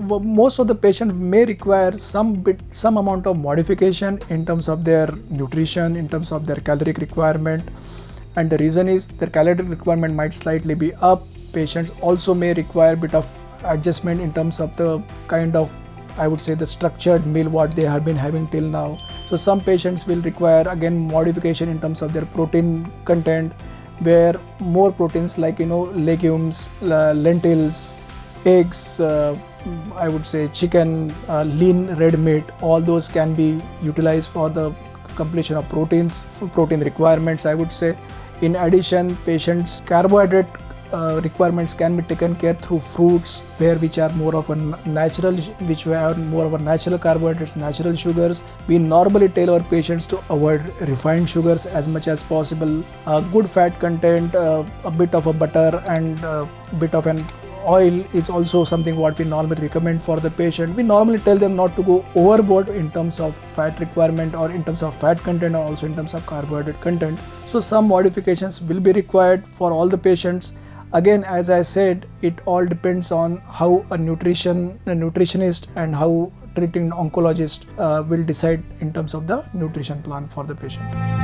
most of the patients may require some amount of modification in terms of their nutrition, in terms of their caloric requirement, and the reason is their caloric requirement might slightly be up. Patients also may require a bit of adjustment in terms of the kind of, I would say, the structured meal what they have been having till now. So some patients will require again modification in terms of their protein content, where more proteins like legumes, lentils, eggs, I would say chicken, lean red meat, all those can be utilized for the completion of protein requirements, I would say. In addition, patients' carbohydrate requirements can be taken care through fruits, which have more of a natural carbohydrates, natural sugars. We normally tell our patients to avoid refined sugars as much as possible. Good fat content, a bit of a butter, and a bit of an oil is also something what we normally recommend for the patient. We normally tell them not to go overboard in terms of fat requirement or in terms of fat content or also in terms of carbohydrate content. So some modifications will be required for all the patients. Again, as I said, it all depends on how a nutritionist and how treating oncologist will decide in terms of the nutrition plan for the patient.